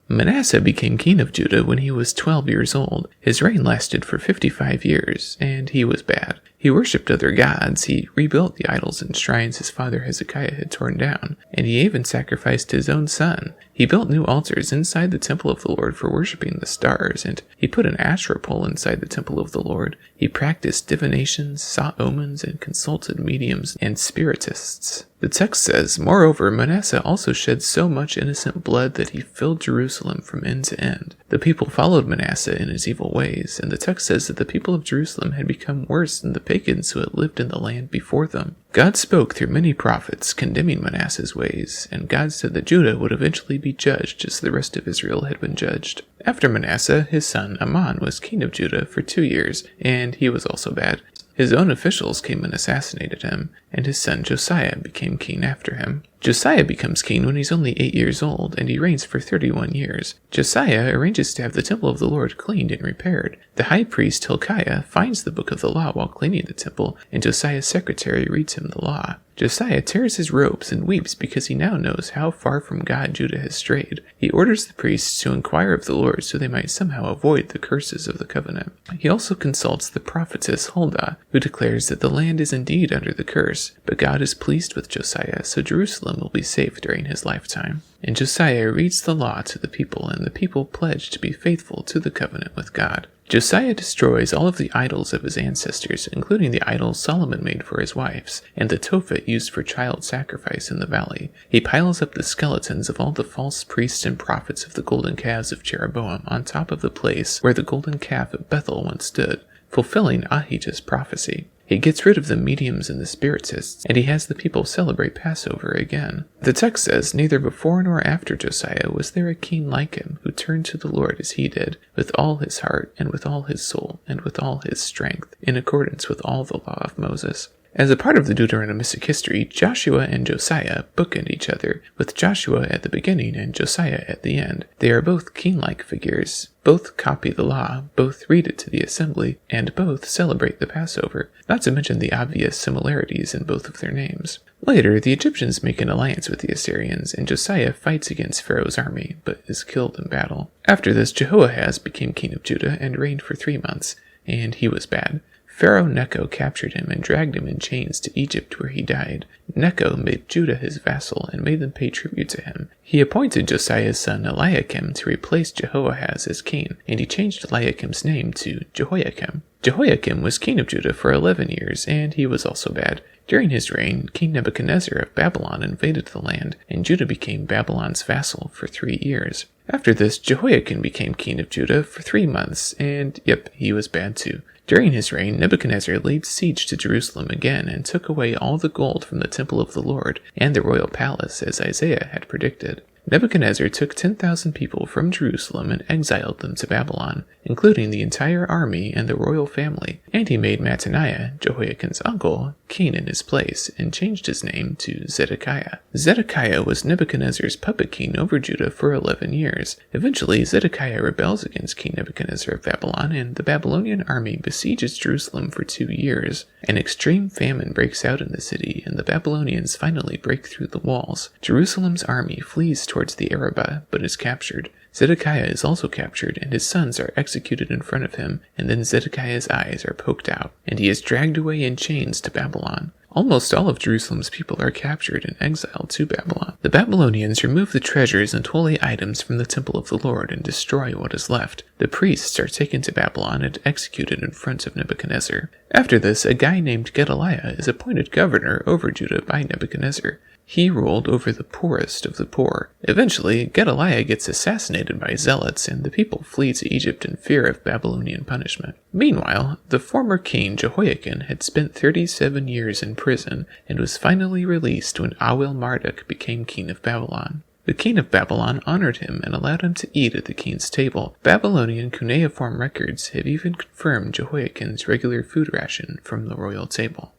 Manasseh became king of Judah when he was 12 years old. His reign lasted for 55 years, and he was bad. He worshipped other gods, he rebuilt the idols and shrines his father Hezekiah had torn down, and he even sacrificed his own son. He built new altars inside the temple of the Lord for worshipping the stars, and he put an Asherah pole inside the temple of the Lord. He practiced divinations, saw omens, and consulted mediums and spiritists. The text says, "Moreover, Manasseh also shed so much innocent blood that he filled Jerusalem from end to end." The people followed Manasseh in his evil ways, and the text says that the people of Jerusalem had become worse than the pagans who had lived in the land before them. God spoke through many prophets condemning Manasseh's ways, and God said that Judah would eventually be judged as the rest of Israel had been judged. After Manasseh, his son Amon was king of Judah for 2 years, and he was also bad. His own officials came and assassinated him, and his son Josiah became king after him. Josiah becomes king when he's only 8 years old, and he reigns for 31 years. Josiah arranges to have the temple of the Lord cleaned and repaired. The high priest Hilkiah finds the book of the law while cleaning the temple, and Josiah's secretary reads him the law. Josiah tears his robes and weeps because he now knows how far from God Judah has strayed. He orders the priests to inquire of the Lord so they might somehow avoid the curses of the covenant. He also consults the prophetess Huldah, who declares that the land is indeed under the curse, but God is pleased with Josiah, so Jerusalem will be safe during his lifetime. And Josiah reads the law to the people, and the people pledge to be faithful to the covenant with God. Josiah destroys all of the idols of his ancestors, including the idols Solomon made for his wives, and the Tophet used for child sacrifice in the valley. He piles up the skeletons of all the false priests and prophets of the golden calves of Jeroboam on top of the place where the golden calf of Bethel once stood, fulfilling Ahijah's prophecy. He gets rid of the mediums and the spiritists, and he has the people celebrate Passover again. The text says, "Neither before nor after Josiah was there a king like him, who turned to the Lord as he did, with all his heart, and with all his soul, and with all his strength, in accordance with all the law of Moses." As a part of the Deuteronomistic history, Joshua and Josiah bookend each other, with Joshua at the beginning and Josiah at the end. They are both king-like figures. Both copy the law, both read it to the assembly, and both celebrate the Passover, not to mention the obvious similarities in both of their names. Later, the Egyptians make an alliance with the Assyrians, and Josiah fights against Pharaoh's army, but is killed in battle. After this, Jehoahaz became king of Judah and reigned for 3 months, and he was bad. Pharaoh Necho captured him and dragged him in chains to Egypt, where he died. Necho made Judah his vassal and made them pay tribute to him. He appointed Josiah's son Eliakim to replace Jehoahaz as king, and he changed Eliakim's name to Jehoiakim. Jehoiakim was king of Judah for 11 years, and he was also bad. During his reign, King Nebuchadnezzar of Babylon invaded the land, and Judah became Babylon's vassal for 3 years. After this, Jehoiachin became king of Judah for 3 months, and he was bad too. During his reign, Nebuchadnezzar laid siege to Jerusalem again and took away all the gold from the temple of the Lord and the royal palace, as Isaiah had predicted. Nebuchadnezzar took 10,000 people from Jerusalem and exiled them to Babylon, including the entire army and the royal family, and he made Mattaniah, Jehoiachin's uncle, king in his place, and changed his name to Zedekiah. Zedekiah was Nebuchadnezzar's puppet king over Judah for 11 years. Eventually, Zedekiah rebels against King Nebuchadnezzar of Babylon, and the Babylonian army besieges Jerusalem for 2 years. An extreme famine breaks out in the city, and the Babylonians finally break through the walls. Jerusalem's army flees towards the Arabah, but is captured. Zedekiah is also captured, and his sons are executed in front of him, and then Zedekiah's eyes are poked out, and he is dragged away in chains to Babylon. Almost all of Jerusalem's people are captured and exiled to Babylon. The Babylonians remove the treasures and holy items from the temple of the Lord and destroy what is left. The priests are taken to Babylon and executed in front of Nebuchadnezzar. After this, a guy named Gedaliah is appointed governor over Judah by Nebuchadnezzar. He ruled over the poorest of the poor. Eventually, Gedaliah gets assassinated by zealots, and the people flee to Egypt in fear of Babylonian punishment. Meanwhile, the former king Jehoiachin had spent 37 years in prison and was finally released when Awil-Marduk became king of Babylon. The king of Babylon honored him and allowed him to eat at the king's table. Babylonian cuneiform records have even confirmed Jehoiachin's regular food ration from the royal table.